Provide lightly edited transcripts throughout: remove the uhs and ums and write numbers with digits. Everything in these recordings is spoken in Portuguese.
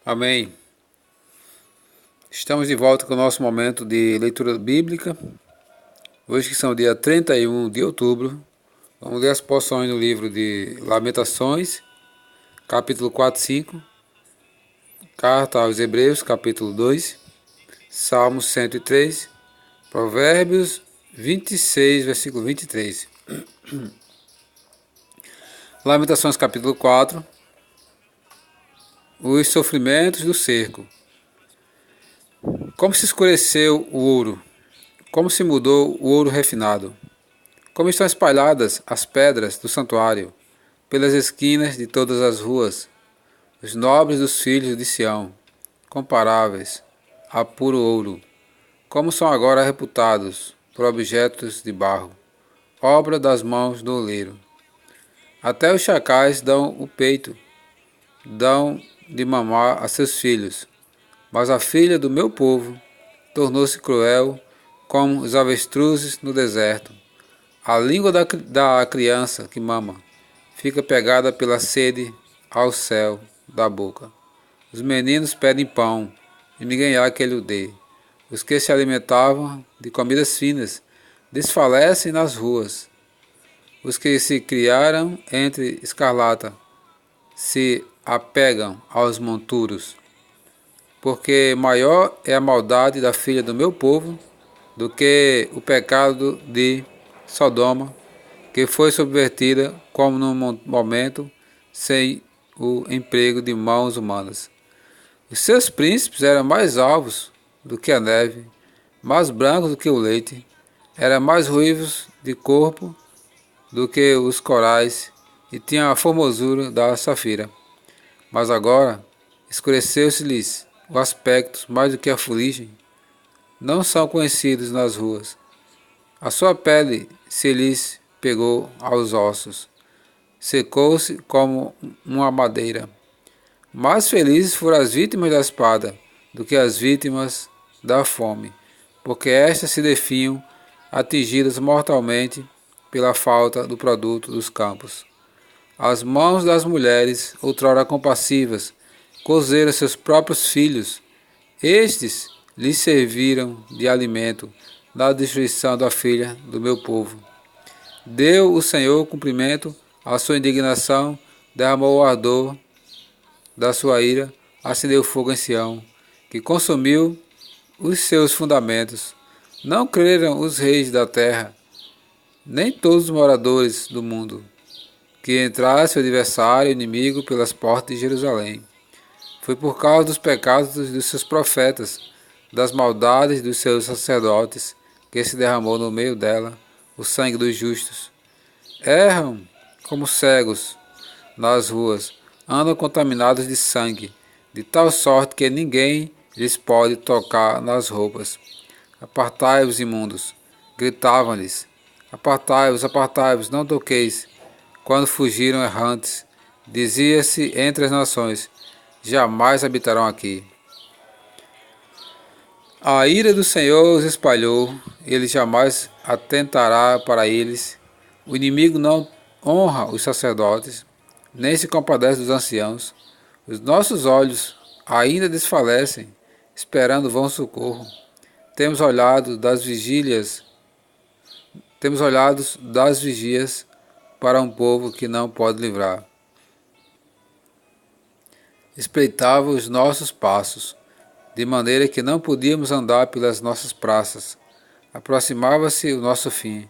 Amém. Estamos de volta com o nosso momento de leitura bíblica. Hoje que são dia 31 de outubro, vamos ler as porções do livro de Lamentações, capítulo 4 e 5, Carta aos Hebreus, capítulo 2, Salmos 103, Provérbios 26, versículo 23. Lamentações, capítulo 4, os sofrimentos do cerco. Como se escureceu o ouro, como se mudou o ouro refinado, como estão espalhadas as pedras do santuário, pelas esquinas de todas as ruas, os nobres dos filhos de Sião, comparáveis a puro ouro, como são agora reputados por objetos de barro, obra das mãos do oleiro. Até os chacais dão o peito, dão de mamar a seus filhos, mas a filha do meu povo tornou-se cruel como os avestruzes no deserto. A língua da criança que mama fica pegada pela sede ao céu da boca. Os meninos pedem pão e ninguém há que lhe o dê. Os que se alimentavam de comidas finas desfalecem nas ruas. Os que se criaram entre escarlata se apegam aos monturos, porque maior é a maldade da filha do meu povo do que o pecado de Sodoma, que foi subvertida como num momento sem o emprego de mãos humanas. Os seus príncipes eram mais alvos do que a neve, mais brancos do que o leite, eram mais ruivos de corpo do que os corais e tinham a formosura da safira. Mas agora escureceu-se-lhes o aspecto mais do que a fuligem. Não são conhecidos nas ruas. A sua pele se lhes pegou aos ossos, secou-se como uma madeira. Mais felizes foram as vítimas da espada do que as vítimas da fome, porque estas se definham atingidas mortalmente pela falta do produto dos campos. As mãos das mulheres, outrora compassivas, cozeram seus próprios filhos. Estes lhes serviram de alimento na destruição da filha do meu povo. Deu o Senhor cumprimento à sua indignação, derramou o ardor da sua ira, acendeu fogo em Sião, que consumiu os seus fundamentos. Não creram os reis da terra, nem todos os moradores do mundo, que entrasse o adversário inimigo pelas portas de Jerusalém. Foi por causa dos pecados dos seus profetas, das maldades dos seus sacerdotes, que se derramou no meio dela o sangue dos justos. Erram como cegos nas ruas, andam contaminados de sangue, de tal sorte que ninguém lhes pode tocar nas roupas. Apartai-vos, imundos, gritavam-lhes. Apartai-vos, apartai-vos, não toqueis. Quando fugiram errantes, dizia-se entre as nações, jamais habitarão aqui. A ira do Senhor os espalhou, ele jamais atentará para eles. O inimigo não honra os sacerdotes, nem se compadece dos anciãos. Os nossos olhos ainda desfalecem, esperando vão socorro. Temos olhado das vigílias para um povo que não pode livrar. Espreitava os nossos passos, de maneira que não podíamos andar pelas nossas praças. Aproximava-se o nosso fim.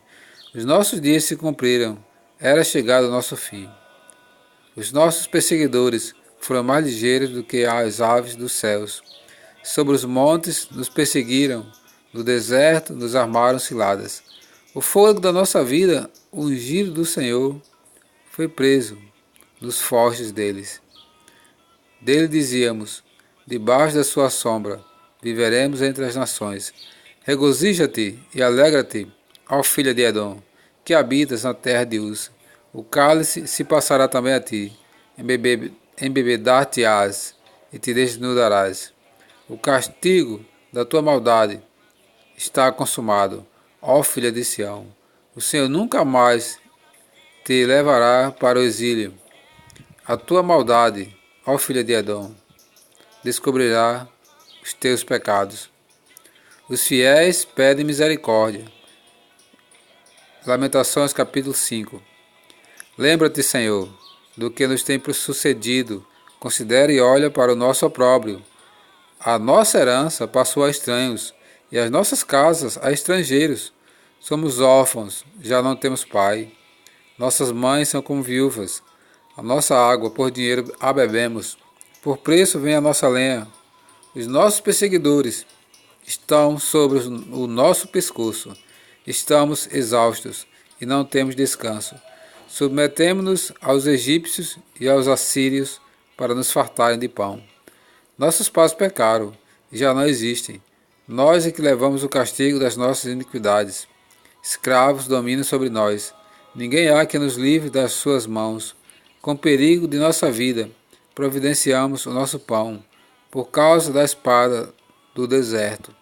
Os nossos dias se cumpriram, era chegado o nosso fim. Os nossos perseguidores foram mais ligeiros do que as aves dos céus. Sobre os montes nos perseguiram, no deserto nos armaram ciladas. O fôlego da nossa vida, o ungido do Senhor, foi preso nos fortes deles. Dele dizíamos, debaixo da sua sombra, viveremos entre as nações. Regozija-te e alegra-te, ó filha de Edom, que habitas na terra de Uz. O cálice se passará também a ti, embebedar-te-ás e te desnudarás. O castigo da tua maldade está consumado, ó filha de Sião. O Senhor nunca mais te levará para o exílio. A tua maldade, ó filha de Edom, descobrirá os teus pecados. Os fiéis pedem misericórdia. Lamentações capítulo 5. Lembra-te, Senhor, do que nos tem sucedido. Considera e olha para o nosso opróbrio. A nossa herança passou a estranhos, e as nossas casas a estrangeiros. Somos órfãos, já não temos pai. Nossas mães são como viúvas. A nossa água por dinheiro a bebemos. Por preço vem a nossa lenha. Os nossos perseguidores estão sobre o nosso pescoço. Estamos exaustos e não temos descanso. Submetemo-nos aos egípcios e aos assírios para nos fartarem de pão. Nossos pais pecaram e já não existem. Nós é que levamos o castigo das nossas iniquidades. Escravos dominam sobre nós. Ninguém há que nos livre das suas mãos. Com perigo de nossa vida, providenciamos o nosso pão, por causa da espada do deserto.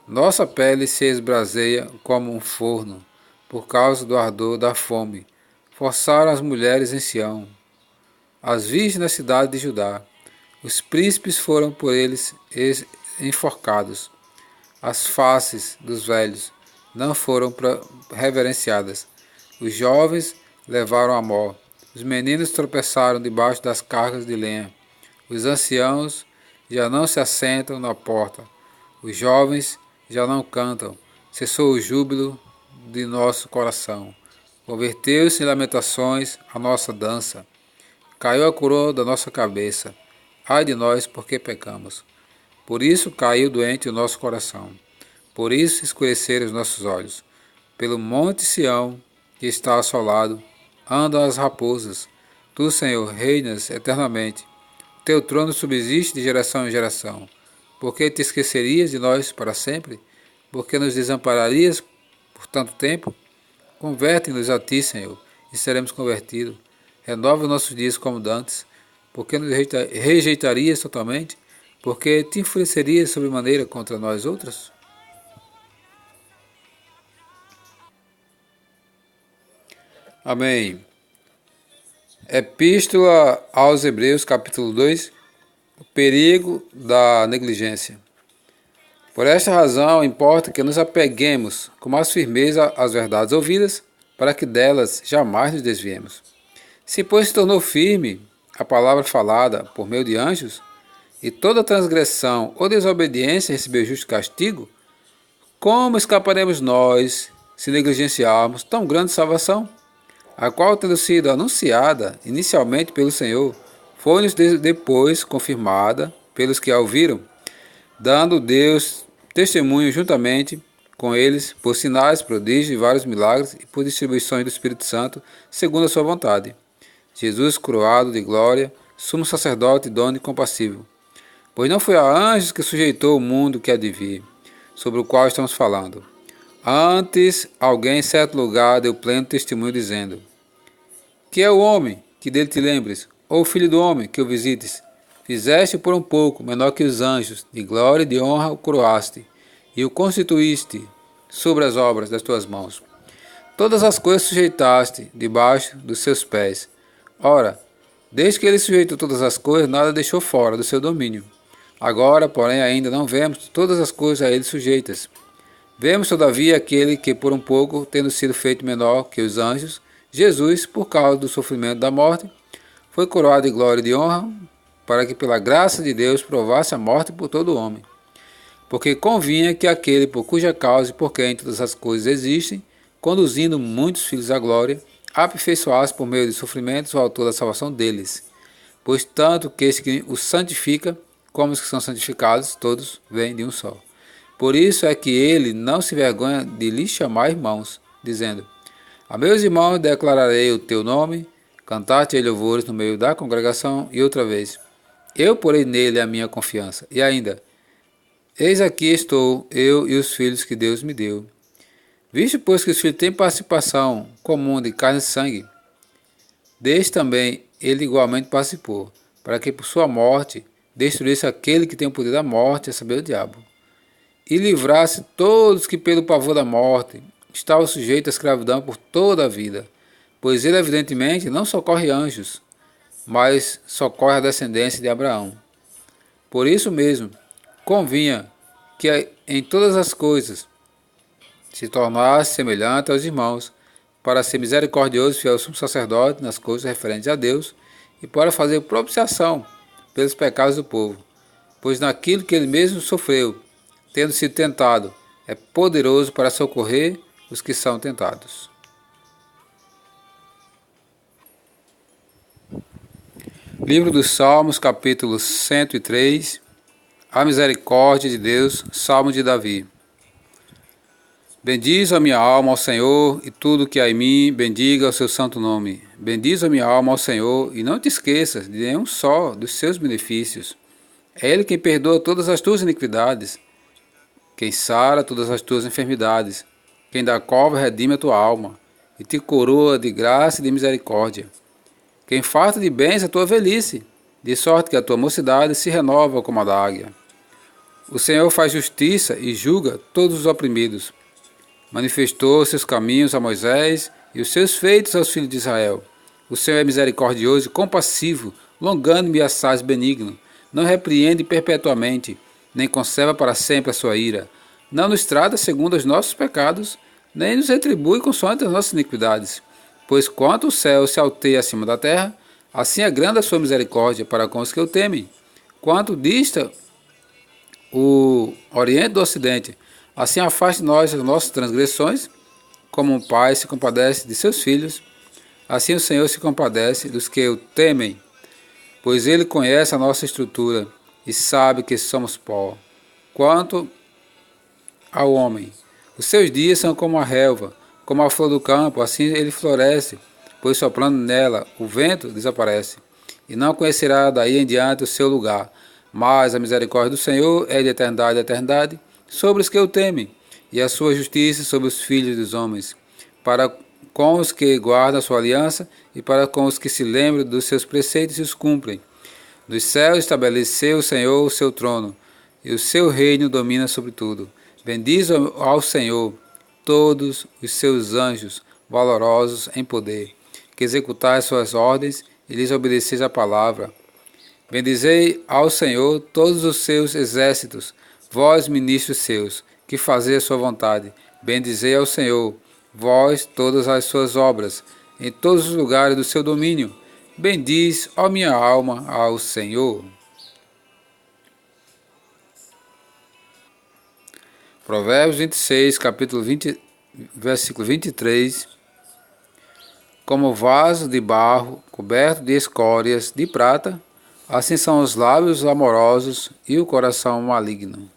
Nossa pele se esbraseia como um forno, por causa do ardor da fome. Forçaram as mulheres em Sião, as virgens na cidade de Judá. Os príncipes foram por eles enforcados. As faces dos velhos não foram reverenciadas. Os jovens levaram a mó. Os meninos tropeçaram debaixo das cargas de lenha. Os anciãos já não se assentam na porta. Os jovens já não cantam. Cessou o júbilo de nosso coração. Converteu-se em lamentações a nossa dança. Caiu a coroa da nossa cabeça. Ai de nós, porque pecamos. Por isso caiu doente o nosso coração. Por isso escureceram os nossos olhos. Pelo monte Sião, que está assolado, andam as raposas. Tu, Senhor, reinas eternamente. Teu trono subsiste de geração em geração. Por que te esquecerias de nós para sempre? Por que nos desampararias por tanto tempo? Converte-nos a ti, Senhor, e seremos convertidos. Renova os nossos dias como dantes. Por que nos rejeitarias totalmente? Por que te enfurecerias sobremaneira contra nós outros? Amém. Epístola aos Hebreus, capítulo 2. O perigo da negligência. Por esta razão, importa que nos apeguemos com mais firmeza às verdades ouvidas, para que delas jamais nos desviemos. Se, pois, se tornou firme a palavra falada por meio de anjos, e toda transgressão ou desobediência recebeu justo castigo, como escaparemos nós se negligenciarmos tão grande salvação, a qual, tendo sido anunciada inicialmente pelo Senhor, foi-nos depois confirmada pelos que a ouviram, dando Deus testemunho juntamente com eles por sinais, prodígios e vários milagres e por distribuições do Espírito Santo, segundo a sua vontade. Jesus, coroado de glória, sumo sacerdote idôneo e compassivo. Pois não foi a anjos que sujeitou o mundo que há de vir, sobre o qual estamos falando. Antes, alguém em certo lugar deu pleno testemunho, dizendo: Que é o homem, que dele te lembres, ou o filho do homem, que o visites? Fizeste por um pouco, menor que os anjos, de glória e de honra o coroaste, e o constituíste sobre as obras das tuas mãos. Todas as coisas sujeitaste debaixo dos seus pés. Ora, desde que ele sujeitou todas as coisas, nada deixou fora do seu domínio. Agora, porém, ainda não vemos todas as coisas a ele sujeitas. Vemos, todavia, aquele que, por um pouco, tendo sido feito menor que os anjos, Jesus, por causa do sofrimento da morte, foi coroado de glória e de honra, para que pela graça de Deus provasse a morte por todo o homem. Porque convinha que aquele por cuja causa e por quem todas as coisas existem, conduzindo muitos filhos à glória, aperfeiçoasse por meio de sofrimentos o autor da salvação deles. Pois tanto que esse que os santifica, como os que são santificados, todos vêm de um só. Por isso é que ele não se vergonha de lhes chamar irmãos, dizendo: A meus irmãos declararei o teu nome, cantar-te louvores no meio da congregação, e outra vez: Eu porei nele a minha confiança. E ainda: Eis aqui estou, eu e os filhos que Deus me deu. Visto, pois, que os filhos têm participação comum de carne e sangue, deste também ele igualmente participou, para que por sua morte destruísse aquele que tem o poder da morte, a saber, o diabo, e livrasse todos que pelo pavor da morte estavam sujeitos à escravidão por toda a vida, pois ele evidentemente não socorre anjos, mas socorre a descendência de Abraão. Por isso mesmo, convinha que em todas as coisas se tornasse semelhante aos irmãos, para ser misericordioso e fiel sumo sacerdote nas coisas referentes a Deus e para fazer propiciação pelos pecados do povo, pois naquilo que ele mesmo sofreu, tendo sido tentado, é poderoso para socorrer os que são tentados. Livro dos Salmos, capítulo 103, A misericórdia de Deus, Salmo de Davi. Bendiz a minha alma ao Senhor, e tudo que há em mim, bendiga o seu santo nome. Bendiz a minha alma ao Senhor, e não te esqueças de nenhum só dos seus benefícios. É Ele quem perdoa todas as tuas iniquidades, quem sara todas as tuas enfermidades, quem da cova redime a tua alma, e te coroa de graça e de misericórdia. Quem farta de bens a tua velhice, de sorte que a tua mocidade se renova como a da águia. O Senhor faz justiça e julga todos os oprimidos. Manifestou seus caminhos a Moisés e os seus feitos aos filhos de Israel. O Senhor é misericordioso e compassivo, longânime e assaz benigno. Não repreende perpetuamente, nem conserva para sempre a sua ira. Não nos trata segundo os nossos pecados, nem nos retribui consoante as nossas iniquidades. Pois quanto o céu se alteia acima da terra, assim é grande a sua misericórdia para com os que o temem. Quanto dista o oriente do ocidente, assim afaste nós as nossas transgressões, como um pai se compadece de seus filhos, assim o Senhor se compadece dos que o temem, pois Ele conhece a nossa estrutura e sabe que somos pó. Quanto ao homem, os seus dias são como a relva, como a flor do campo, assim ele floresce, pois soprando nela o vento desaparece, e não conhecerá daí em diante o seu lugar. Mas a misericórdia do Senhor é de eternidade a eternidade, sobre os que o temem, e a sua justiça sobre os filhos dos homens, para com os que guardam a sua aliança e para com os que se lembram dos seus preceitos e os cumprem. Dos céus estabeleceu o Senhor o seu trono, e o seu reino domina sobre tudo. Bendiz ao Senhor todos os seus anjos valorosos em poder, que executais suas ordens e lhes obedeceis a palavra. Bendizei ao Senhor todos os seus exércitos, vós, ministros seus, que fazeis a sua vontade. Bendizei ao Senhor, vós, todas as suas obras, em todos os lugares do seu domínio. Bendiz, ó minha alma, ao Senhor. Provérbios 26, capítulo 20, versículo 23. Como vaso de barro, coberto de escórias de prata, assim são os lábios amorosos e o coração maligno.